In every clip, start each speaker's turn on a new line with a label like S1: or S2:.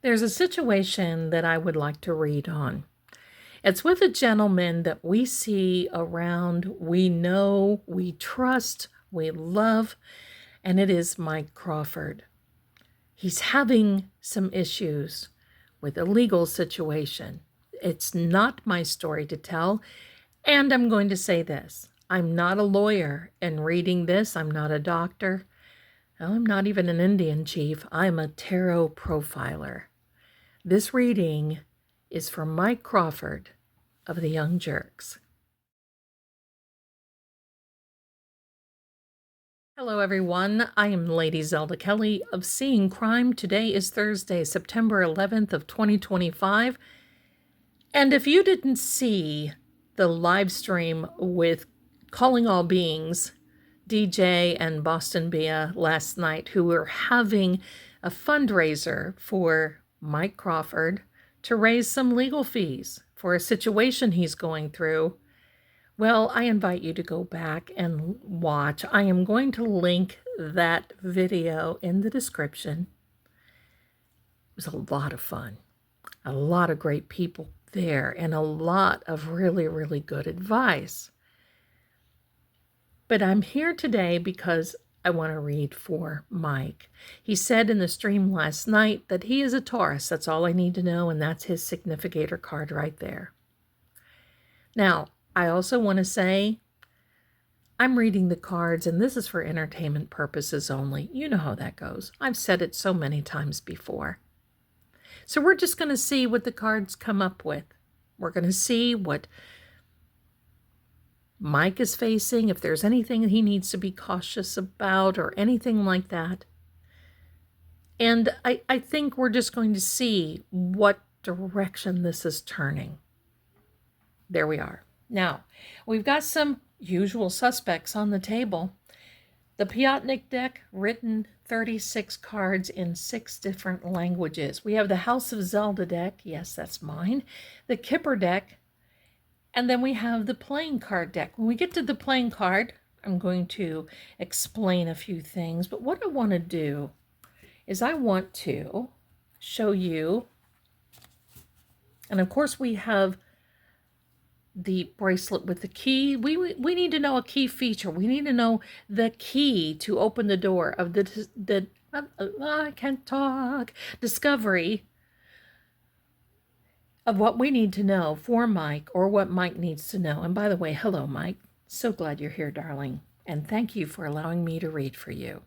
S1: There's a situation that I would like to read on. It's with a gentleman that we see around, we know, we trust, we love, and it is Mike Crawford. He's having some issues with a legal situation. It's not my story to tell, and I'm going to say this. I'm not a lawyer, and reading this, I'm not a doctor. I'm not even an Indian chief. I'm a tarot profiler. This reading is from Mike Crawford of the Young Jurks. Hello everyone, I am Lady Zelda Kelly of Seeing Crime. Today is Thursday, September 11th of 2025. And if you didn't see the live stream with Calling All Beings, DJ and Boston Bia last night, who were having a fundraiser for Mike Crawford to raise some legal fees for a situation he's going through, well, I invite you to go back and watch. I am going to link that video in the description. It was a lot of fun, a lot of great people there, and a lot of really, really good advice. But I'm here today because I want to read for Mike. He said in the stream last night that he is a Taurus. That's all I need to know, and that's his significator card right there. Now, I also want to say I'm reading the cards, and this is for entertainment purposes only. You know how that goes. I've said it so many times before. So we're just going to see what the cards come up with. We're going to see what Mike is facing, if there's anything he needs to be cautious about or anything like that. And I think we're just going to see what direction this is turning. There we are. Now, we've got some usual suspects on the table. The potnik deck, written 36 cards in 6 different languages. We have the House of Zelda deck. Yes, that's mine. The Kipper deck. And then we have the playing card deck. When we get to the playing card, I'm going to explain a few things. But what I want to do is I want to show you, and of course we have the bracelet with the key. We need to know a key feature. We need to know the key to open the door of the I can't talk, discovery of what we need to know for Mike, or what Mike needs to know. And by the way, hello, Mike. So glad you're here, darling. And thank you for allowing me to read for you.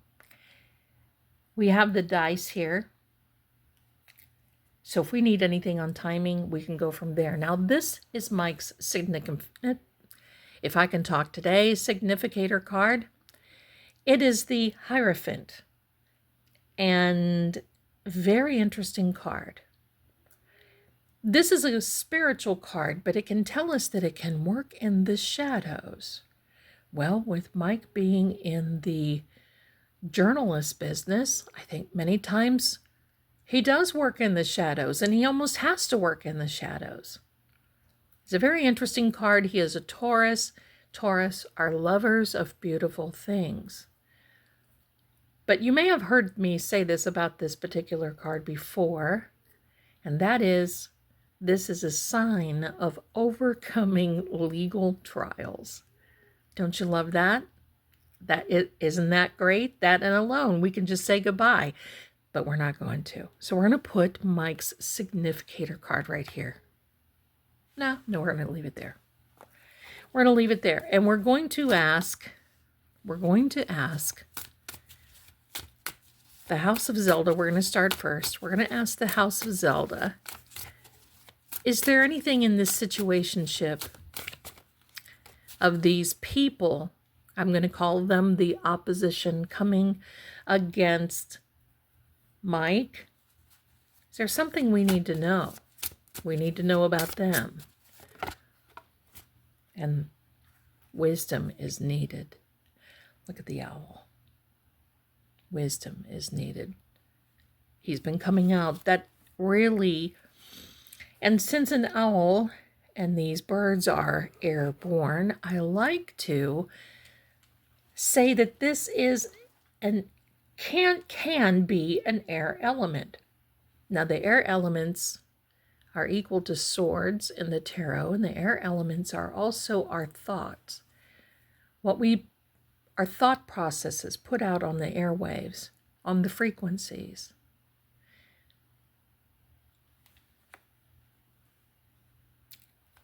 S1: We have the dice here. So if we need anything on timing, we can go from there. Now, this is Mike's significator. If I can talk today, significator card. It is the Hierophant. And very interesting card. This is a spiritual card, but it can tell us that it can work in the shadows. Well, with Mike being in the journalist business, I think many times he does work in the shadows, and he almost has to work in the shadows. It's a very interesting card. He is a Taurus. Taurus are lovers of beautiful things. But you may have heard me say this about this particular card before, and that is, this is a sign of overcoming legal trials. Don't you love that? Isn't that great? That and alone, we can just say goodbye, but we're not going to. So we're going to put Mike's significator card right here. No, we're going to leave it there. We're going to leave it there, and we're going to ask the House of Zelda. We're going to start first. We're going to ask the House of Zelda, is there anything in this situationship of these people, I'm going to call them the opposition, coming against Mike? Is there something we need to know? We need to know about them. And wisdom is needed. Look at the owl. Wisdom is needed. He's been coming out. That really... And since an owl and these birds are airborne, I like to say that this is can be an air element. Now, the air elements are equal to swords in the tarot, and the air elements are also our thoughts. Our thought processes put out on the airwaves, on the frequencies.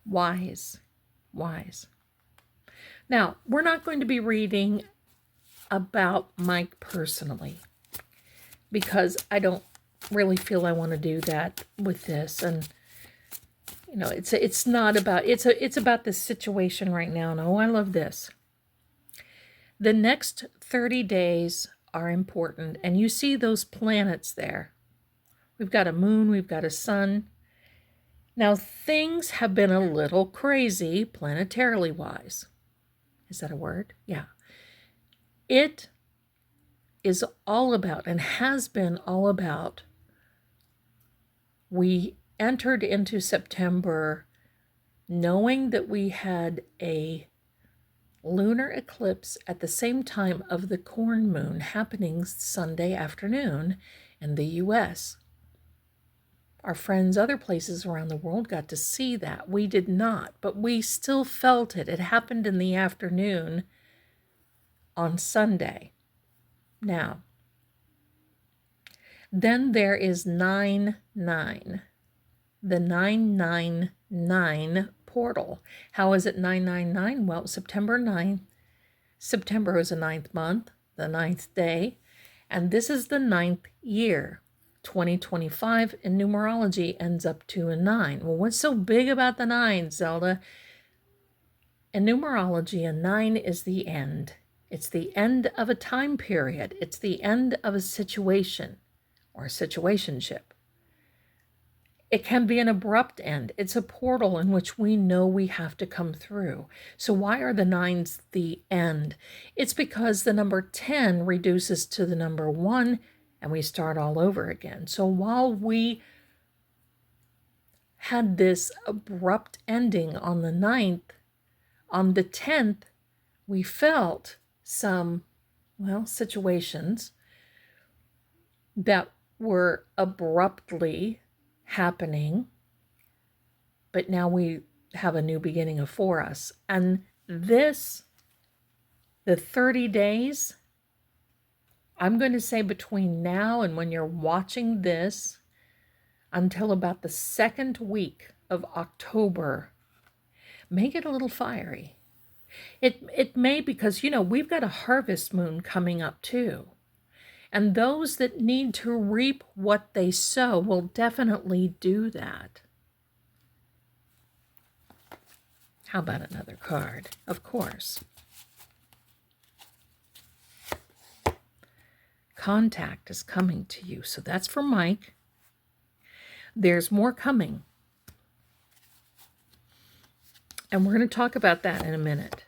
S1: Wise. Now, we're not going to be reading about Mike personally, because I don't really feel I want to do that with this. And it's not about, it's about this situation right now. And oh, I love this. The next 30 days are important, and you see those planets there. We've got a moon, we've got a sun. Now, things have been a little crazy planetarily wise. Is that a word? Yeah. It is all about, and has been all about, we entered into September knowing that we had a lunar eclipse at the same time of the corn moon happening Sunday afternoon in the U.S. Our friends other places around the world got to see that. We did not, but we still felt it. It happened in the afternoon on Sunday. Now, then there is 9/9, the 999 portal. How is it 999? Well, September 9th. September is the 9th month, the 9th day, and this is the 9th year. 2025 in numerology ends up to a 9. Well, what's so big about the 9, Zelda? In numerology, a 9 is the end. It's the end of a time period. It's the end of a situation or a situationship. It can be an abrupt end. It's a portal in which we know we have to come through. So why are the 9s the end? It's because the number 10 reduces to the number 1 and we start all over again. So while we had this abrupt ending on the 9th, on the 10th, we felt some, situations that were abruptly happening, but now we have a new beginning for us. And this, the 30 days, I'm going to say between now and when you're watching this until about the second week of October, make it a little fiery. It may, because, we've got a harvest moon coming up too. And those that need to reap what they sow will definitely do that. How about another card? Of course. Contact is coming to you. So that's for Mike. There's more coming. And we're going to talk about that in a minute.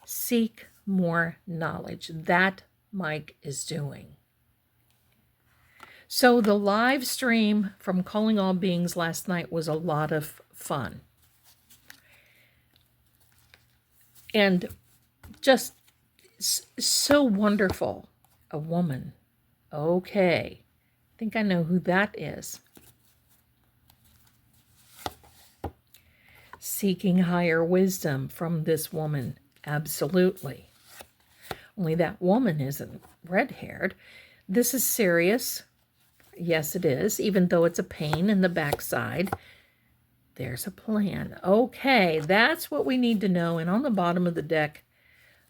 S1: Seek more knowledge. That Mike is doing. So the live stream from Calling All Beings last night was a lot of fun. And just so wonderful. A woman. Okay. I think I know who that is. Seeking higher wisdom from this woman. Absolutely. Only that woman isn't red-haired. This is serious. Yes, it is. Even though it's a pain in the backside, there's a plan. Okay, that's what we need to know. And on the bottom of the deck,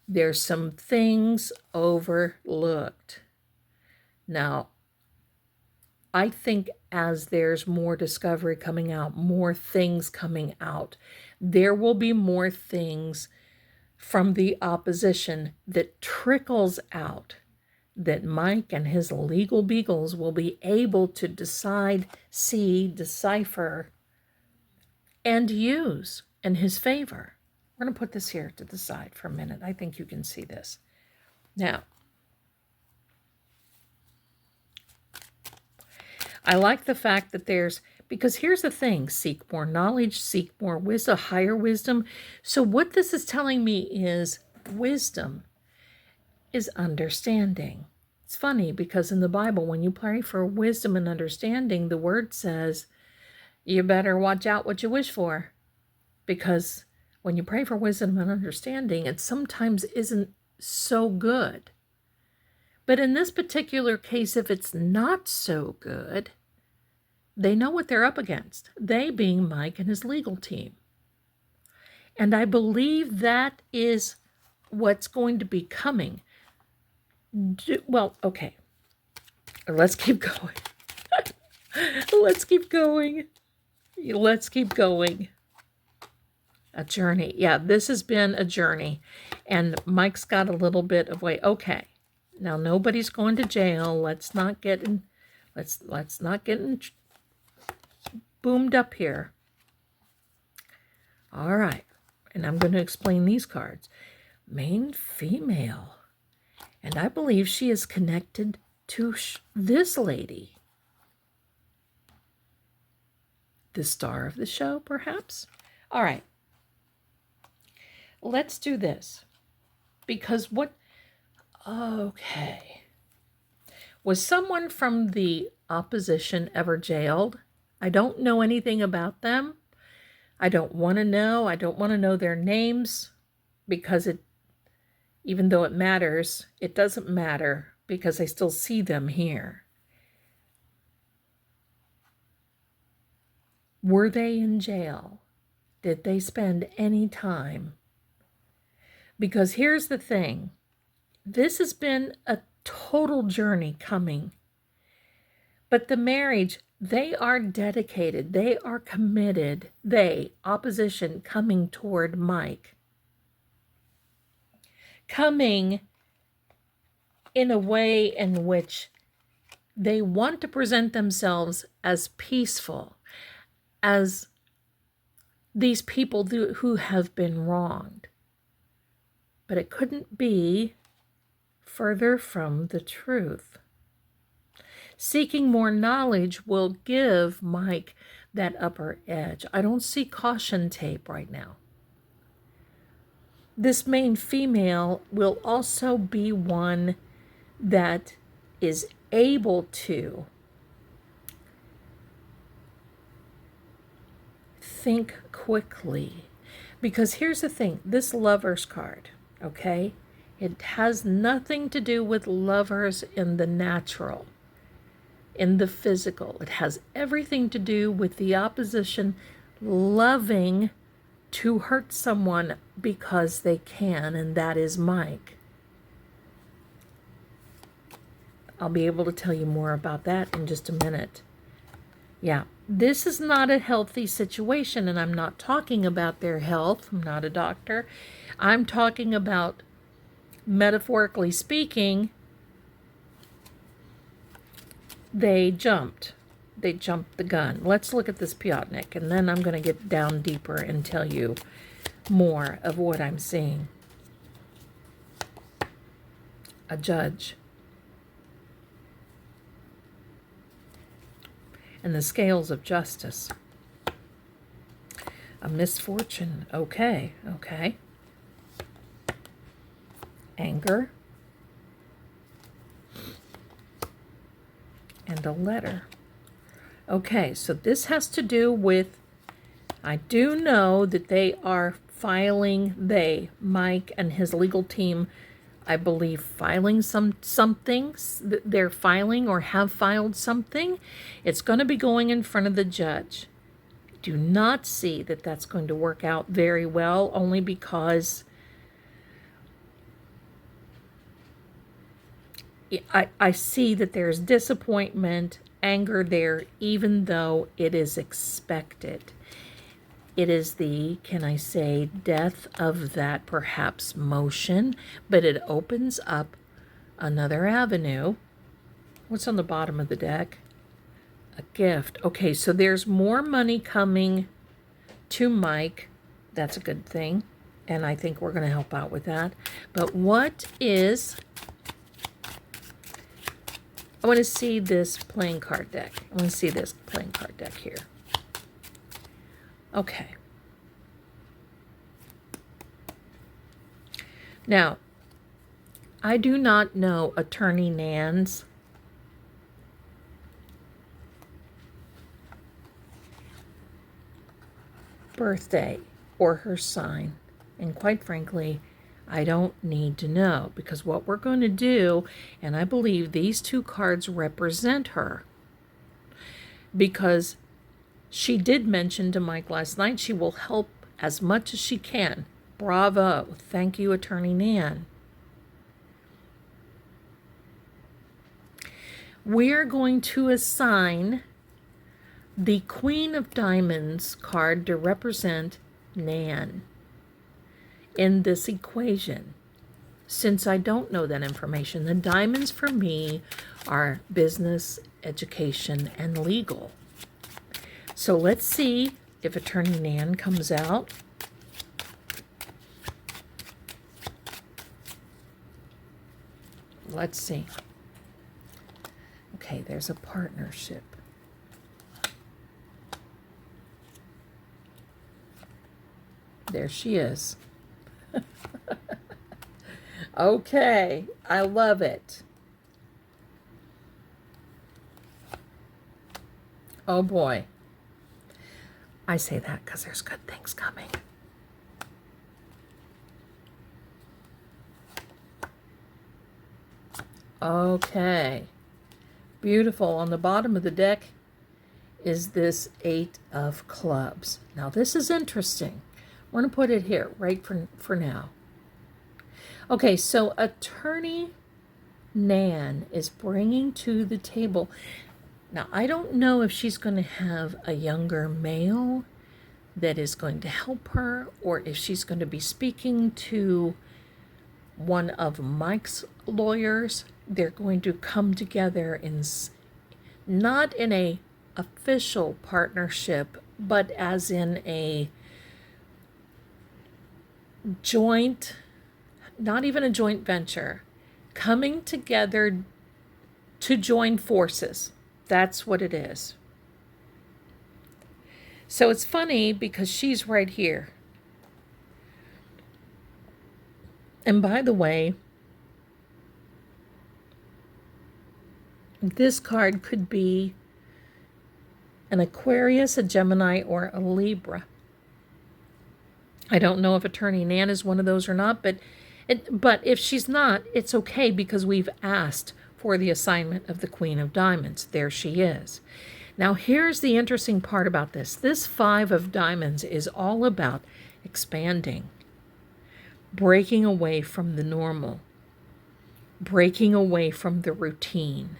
S1: there's some things overlooked. Now, I think as there's more discovery coming out, more things coming out, there will be more things from the opposition that trickles out that Mike and his legal beagles will be able to decide, see, decipher, and use in his favor. We're going to put this here to the side for a minute. I think you can see this. Now, I like the fact that because here's the thing, seek more knowledge, seek more wisdom, higher wisdom. So what this is telling me is wisdom is understanding. It's funny because in the Bible, when you pray for wisdom and understanding, the word says, you better watch out what you wish for. Because when you pray for wisdom and understanding, it sometimes isn't so good. But in this particular case, if it's not so good, they know what they're up against. They being Mike and his legal team. And I believe that is what's going to be coming. Well, okay. Let's keep going. Let's keep going. Let's keep going. A journey. Yeah, this has been a journey. And Mike's got a little bit of way. Okay. Now nobody's going to jail. Let's not get boomed up here. All right. And I'm going to explain these cards. Main female. And I believe she is connected to this lady. The star of the show, perhaps? All right. Let's do this. Because okay. Was someone from the opposition ever jailed? I don't know anything about them. I don't want to know. I don't want to know their names because even though it matters, it doesn't matter because I still see them here. Were they in jail? Did they spend any time? Because here's the thing. This has been a total journey coming. But the marriage, they are dedicated. They are committed. Opposition, coming toward Mike. Coming in a way in which they want to present themselves as peaceful, as these people who have been wronged. But it couldn't be further from the truth. Seeking more knowledge will give Mike that upper edge. I don't see caution tape right now. This main female will also be one that is able to think quickly. Because here's the thing, this Lover's card, okay? It has nothing to do with lovers in the natural, in the physical. It has everything to do with the opposition loving to hurt someone because they can, and that is Mike. I'll be able to tell you more about that in just a minute. Yeah, this is not a healthy situation, and I'm not talking about their health. I'm not a doctor. I'm talking about, metaphorically speaking, they jumped the gun. Let's look at this potnik, and then I'm going to get down deeper and tell you more of what I'm seeing. A judge. And the scales of justice. A misfortune. Okay. Anger. And a letter. Okay, so this has to do with, I do know that they are filing, Mike and his legal team, I believe, filing something. They're filing or have filed something. It's going to be going in front of the judge. Do not see that that's going to work out very well, only because I see that there's disappointment, anger there, even though it is expected. It is the, can I say, death of that perhaps motion, but it opens up another avenue. What's on the bottom of the deck? A gift. Okay, so there's more money coming to Mike. That's a good thing, and I think we're going to help out with that. But what is... I want to see this playing card deck. I want to see this playing card deck here. Okay. Now, I do not know Attorney Nan's birthday or her sign. And quite frankly, I don't need to know, because what we're going to do, and I believe these two cards represent her, because she did mention to Mike last night she will help as much as she can. Bravo. Thank you, Attorney Nan. We're going to assign the Queen of Diamonds card to represent Nan in this equation. Since I don't know that information, the diamonds for me are business, education, and legal. So let's see if Attorney Nan comes out. Let's see. Okay, there's a partnership. There she is. Okay, I love it. Oh boy. I say that because there's good things coming. Okay. Beautiful. On the bottom of the deck is this 8 of clubs. Now this is interesting. We're going to put it here right for now. Okay, so Attorney Nan is bringing to the table. Now, I don't know if she's going to have a younger male that is going to help her, or if she's going to be speaking to one of Mike's lawyers. They're going to come together not in a official partnership, but as in a joint, not even a joint venture, coming together to join forces. That's what it is. So it's funny because she's right here. And by the way, this card could be an Aquarius, a Gemini, or a Libra. I don't know if Attorney Nan is one of those or not, but if she's not, it's okay, because we've asked for the assignment of the Queen of Diamonds. There she is. Now, here's the interesting part about this. This 5 of Diamonds is all about expanding, breaking away from the normal, breaking away from the routine.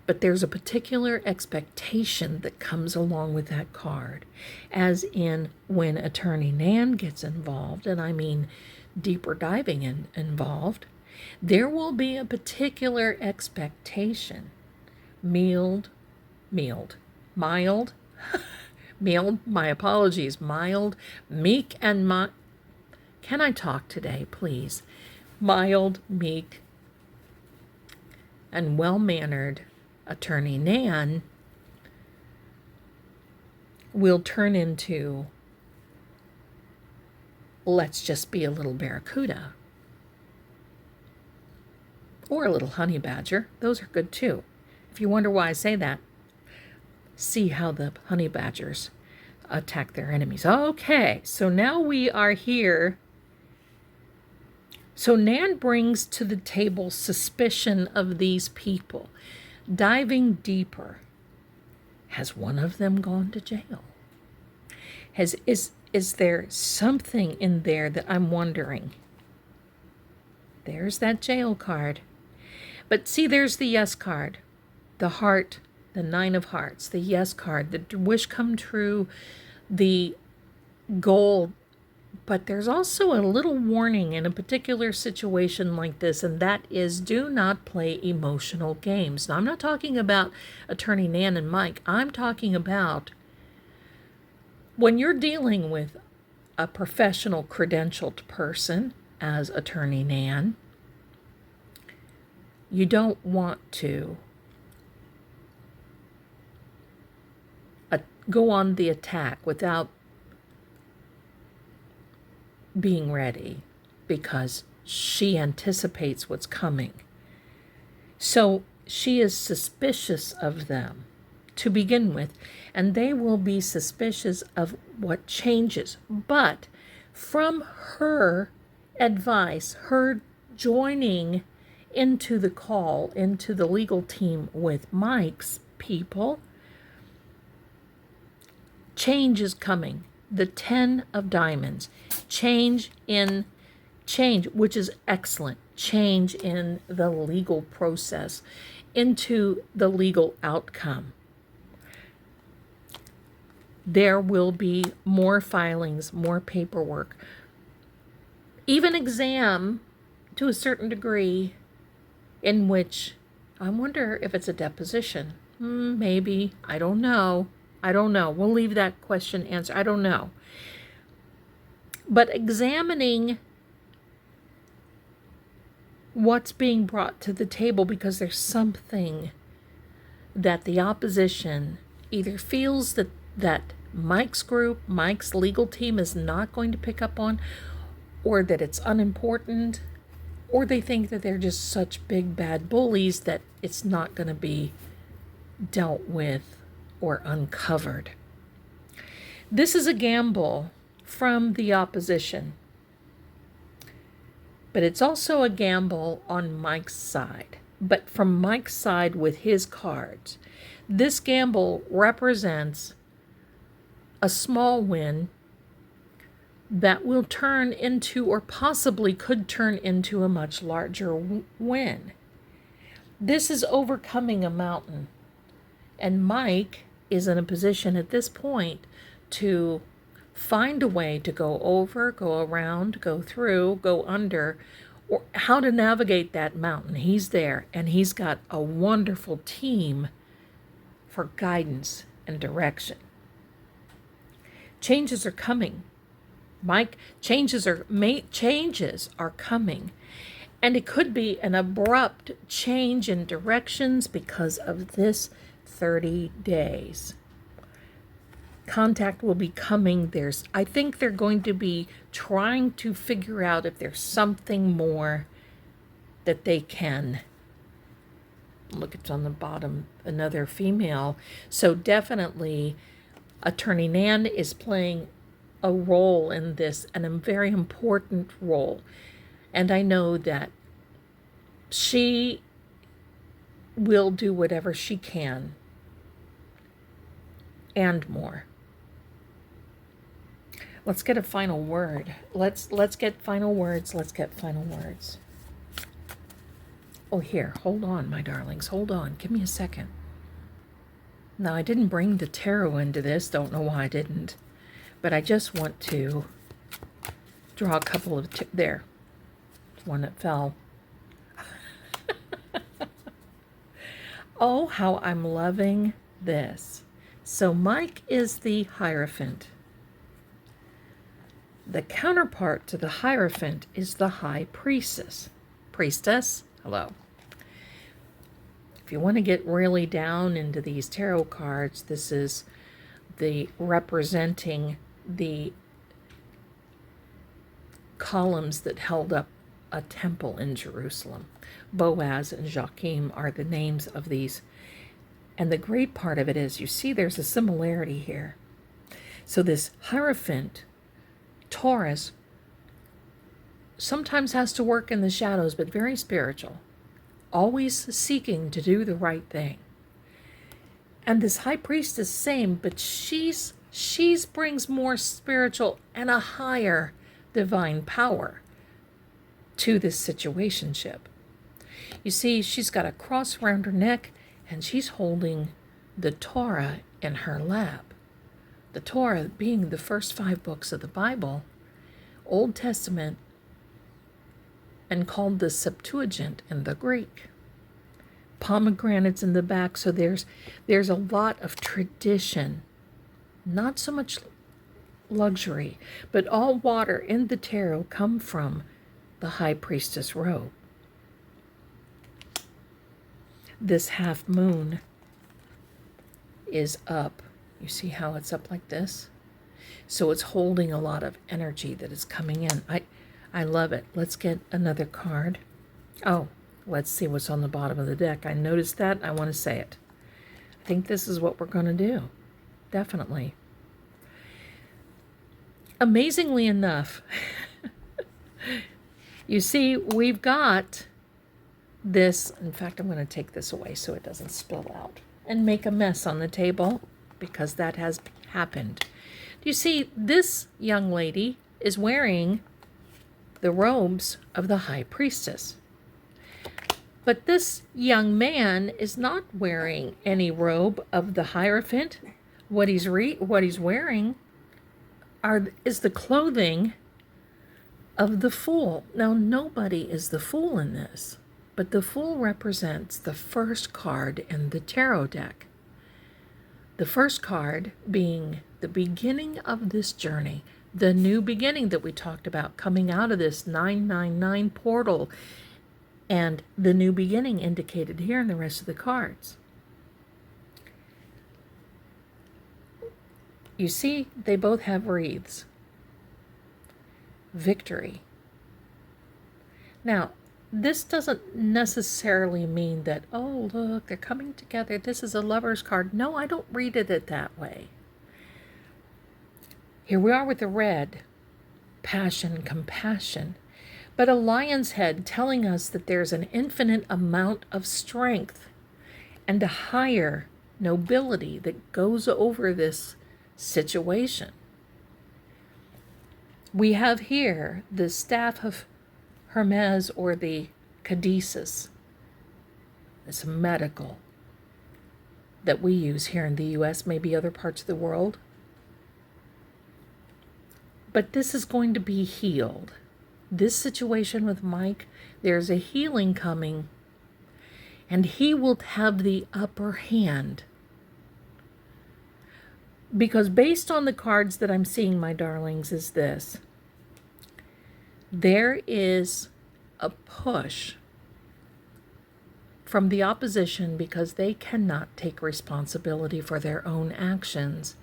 S1: But there's a particular expectation that comes along with that card, as in when Attorney Nan gets involved, and I mean deeper diving involved, there will be a particular expectation. Mild, my apologies, mild, meek, and can I talk today, please? Mild, meek, and well-mannered Attorney Nan will turn into, let's just be a little barracuda. Or a little honey badger. Those are good too. If you wonder why I say that, see how the honey badgers attack their enemies. Okay, so now we are here. So Nan brings to the table suspicion of these people. Diving deeper, has one of them gone to jail? Is there something in there that I'm wondering? There's that jail card. But see, there's the yes card, the heart, the 9 of hearts, the yes card, the wish come true, the goal. But there's also a little warning in a particular situation like this, and that is, do not play emotional games. Now, I'm not talking about Attorney Nan and Mike. I'm talking about when you're dealing with a professional credentialed person as Attorney Nan, you don't want to go on the attack without being ready, because she anticipates what's coming. So she is suspicious of them to begin with, and they will be suspicious of what changes. But from her advice, her joining into the call, into the legal team with Mike's people, change is coming. The 10 of diamonds. Change, which is excellent. Change in the legal process into the legal outcome. There will be more filings, more paperwork, even exam to a certain degree, in which I wonder if it's a deposition. Maybe. I don't know. We'll leave that question answered. I don't know. But examining what's being brought to the table, because there's something that the opposition either feels that Mike's group, Mike's legal team is not going to pick up on, or that it's unimportant, or they think that they're just such big bad bullies that it's not going to be dealt with or uncovered. This is a gamble from the opposition, but it's also a gamble on Mike's side. But from Mike's side with his cards, this gamble represents a small win that will turn into, or possibly could turn into, a much larger win. This is overcoming a mountain. And Mike is in a position at this point to find a way to go over, go around, go through, go under, or how to navigate that mountain. He's there, and he's got a wonderful team for guidance and direction. Changes are coming. Mike, changes are coming. And it could be an abrupt change in directions because of this 30 days. Contact will be coming. I think they're going to be trying to figure out if there's something more that they can. Look, it's on the bottom, another female. So definitely Attorney Nan is playing a role in this, and a very important role. And I know that she will do whatever she can and more. Let's get a final word. Let's get final words. Oh, here, hold on, my darlings. Hold on. Give me a second. Now, I didn't bring the tarot into this. Don't know why I didn't. But I just want to draw a couple of... there. One that fell. Oh, how I'm loving this. So Mike is the Hierophant. The counterpart to the Hierophant is the High Priestess. Priestess, hello. If you want to get really down into these tarot cards, this is the representing the columns that held up a temple in Jerusalem. Boaz and Joachim are the names of these. And the great part of it is, you see there's a similarity here. So this Hierophant, Taurus, sometimes has to work in the shadows, but very spiritual. Always seeking to do the right thing. And this High Priestess, same, but she's brings more spiritual and a higher divine power to this situationship. You see, she's got a cross around her neck, and she's holding the Torah in her lap. The Torah being the first 5 books of the Bible, Old Testament, and called the Septuagint in the Greek. Pomegranates in the back, so there's a lot of tradition, not so much luxury, but all water in the tarot come from the High Priestess robe. This half moon is up. You see how it's up like this? So it's holding a lot of energy that is coming in. I love it. Let's get another card. Oh, let's see what's on the bottom of the deck. I noticed that. I want to say it. I think this is what we're going to do. Definitely. Amazingly enough, you see, we've got this. In fact, I'm going to take this away so it doesn't spill out and make a mess on the table, because that has happened. You see, this young lady is wearing the robes of the high priestess. But this young man is not wearing any robe of the Hierophant. What he's wearing is the clothing of the Fool. Now, nobody is the Fool in this, but the Fool represents the first card in the tarot deck. The first card being the beginning of this journey, the new beginning that we talked about, coming out of this 999 portal, and the new beginning indicated here in the rest of the cards. You see, they both have wreaths. Victory. Now, this doesn't necessarily mean that, oh, look, they're coming together. This is a lover's card. No, I don't read it that way. Here we are with the red. Passion, compassion. But a lion's head telling us that there's an infinite amount of strength and a higher nobility that goes over this situation. We have here the staff of Hermes, or the caduceus. It's medical that we use here in the U.S., maybe other parts of the world. But this is going to be healed. This situation with Mike, there's a healing coming, and he will have the upper hand. Because based on the cards that I'm seeing, my darlings, is this. There is a push from the opposition because they cannot take responsibility for their own actions.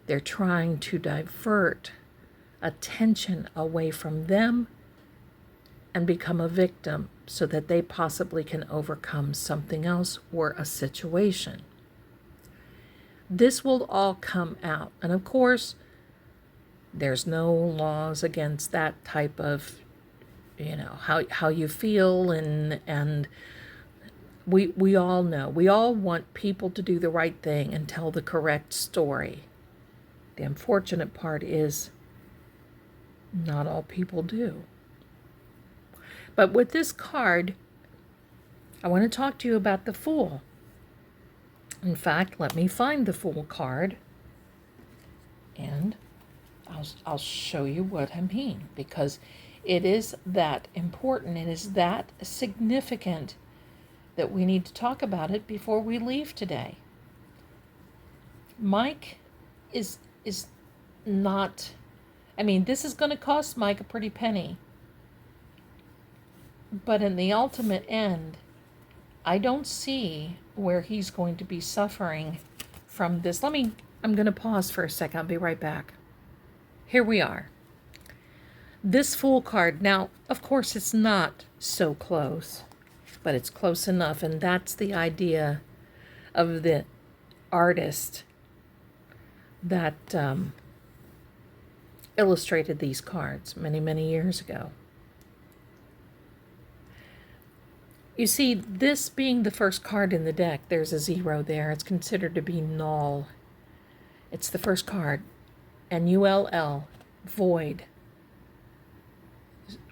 S1: They're trying to divert attention away from them and become a victim so that they possibly can overcome something else or a situation. This will all come out. And of course, there's no laws against that type of, how you feel, and we all know. We all want people to do the right thing and tell the correct story. The unfortunate part is not all people do. But with this card, I want to talk to you about the Fool. In fact, let me find the Fool card, and I'll show you what I mean, because it is that important, it is that significant that we need to talk about it before we leave today. Mike is not, this is going to cost Mike a pretty penny. But in the ultimate end, I don't see where he's going to be suffering from this. I'm going to pause for a second. I'll be right back. Here we are. This Fool card. Now, of course, it's not so close, but it's close enough. And that's the idea of the artist that illustrated these cards many, many years ago. You see, this being the first card in the deck, there's a 0 there. It's considered to be null. It's the first card. Null, void.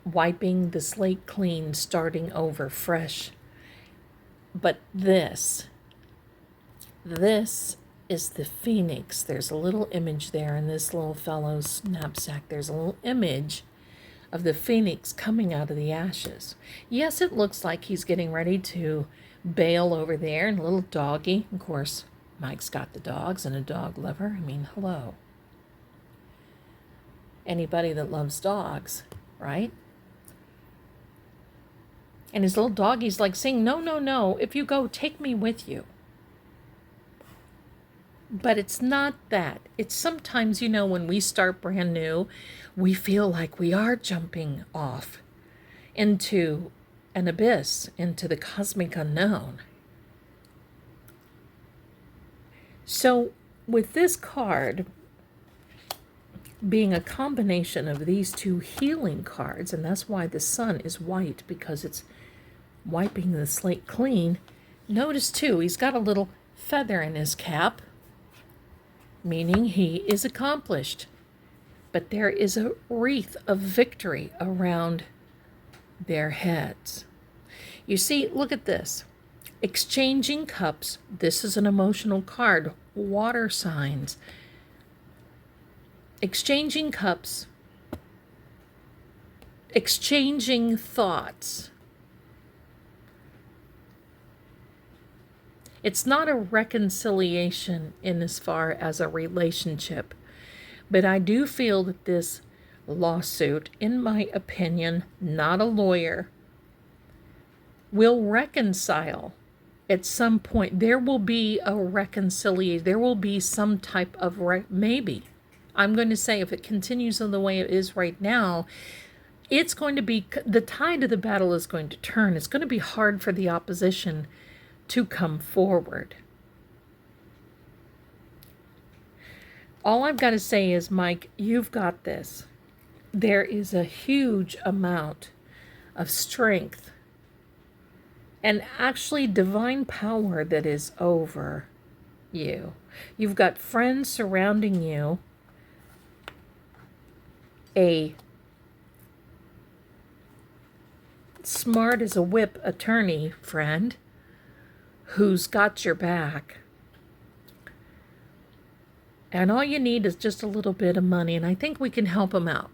S1: Wiping the slate clean, starting over, fresh. But this is the phoenix. There's a little image there in this little fellow's knapsack. There's a little image of the phoenix coming out of the ashes. Yes, it looks like he's getting ready to bail over there, and a little doggy. Of course, Mike's got the dogs and a dog lover. Hello. Anybody that loves dogs, right? And his little doggy's like saying, no, if you go, take me with you. But it's not that. It's sometimes, when we start brand new, we feel like we are jumping off into an abyss, into the cosmic unknown. So, with this card being a combination of these two healing cards, and that's why the sun is white, because it's wiping the slate clean. Notice too, he's got a little feather in his cap, meaning he is accomplished. But there is a wreath of victory around their heads. You see, look at this. Exchanging cups. This is an emotional card. Water signs. Exchanging cups. Exchanging thoughts. It's not a reconciliation in as far as a relationship, but I do feel that this lawsuit, in my opinion, not a lawyer, will reconcile at some point. There will be a reconciliation. There will be some type of maybe. I'm going to say if it continues in the way it is right now, it's going to be, the tide of the battle is going to turn. It's going to be hard for the opposition to come forward. All I've got to say is, Mike, you've got this. There is a huge amount of strength and actually divine power that is over you. You've got friends surrounding you, a smart as a whip attorney friend who's got your back. And all you need is just a little bit of money, and I think we can help them out.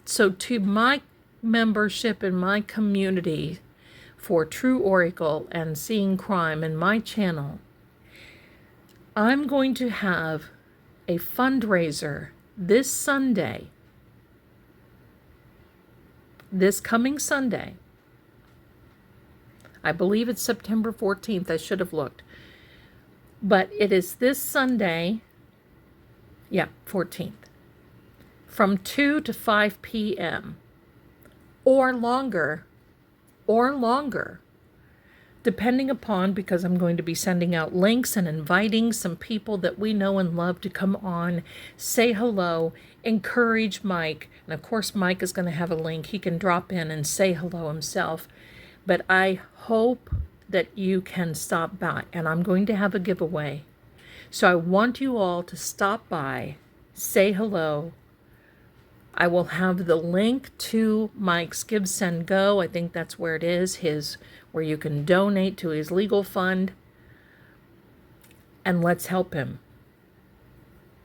S1: So to my membership in my community for True Oracle and Seeing Crime in my channel, I'm going to have a fundraiser this Sunday, this coming Sunday. I believe it's September 14th. I should have looked. But it is this Sunday, 14th, from 2 to 5 p.m. or longer, depending upon, because I'm going to be sending out links and inviting some people that we know and love to come on, say hello, encourage Mike. And of course, Mike is going to have a link. He can drop in and say hello himself. But I hope that you can stop by, and I'm going to have a giveaway. So I want you all to stop by, say hello. I will have the link to Mike's Give, Send, Go. I think that's where it is, where you can donate to his legal fund. And let's help him.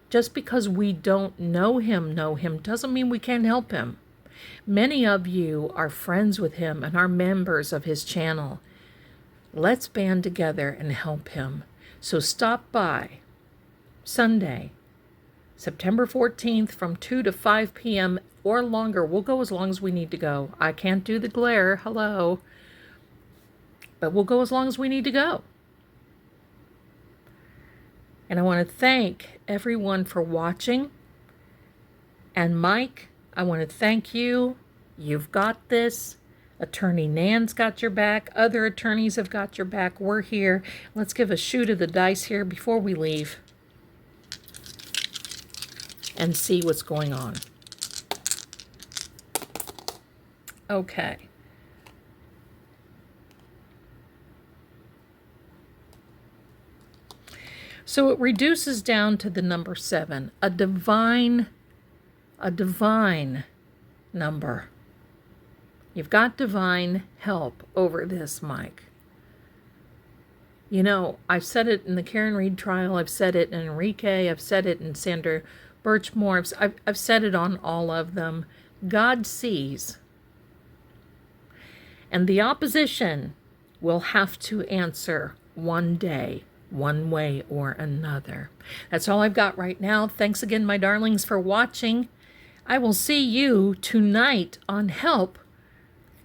S1: Just because we don't know him doesn't mean we can't help him. Many of you are friends with him and are members of his channel. Let's band together and help him. So stop by Sunday, September 14th from 2 to 5 p.m. or longer. We'll go as long as we need to go. I can't do the glare, hello. But we'll go as long as we need to go. And I want to thank everyone for watching. And Mike, I want to thank you. You've got this. Attorney Nan's got your back. Other attorneys have got your back. We're here. Let's give a shoot of the dice here before we leave and see what's going on. Okay. So it reduces down to the number 7, a divine number. You've got divine help over this, Mike. You know, I've said it in the Karen Reed trial. I've said it in Enrique. I've said it in Sandra Birchmore. I've said it on all of them. God sees. And the opposition will have to answer one day, one way or another. That's all I've got right now. Thanks again, my darlings, for watching. I will see you tonight on Help,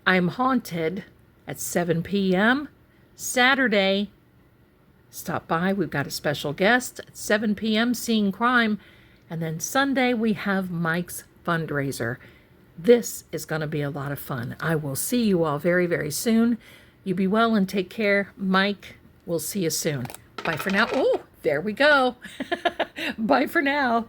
S1: I'm Haunted at 7 p.m. Saturday, Stop by. We've got a special guest at 7 p.m. Seeing Crime. And then Sunday, we have Mike's Fundraiser. This is going to be a lot of fun. I will see you all very, very soon. You be well and take care. Mike, we'll see you soon. Bye for now. Oh, there we go. Bye for now.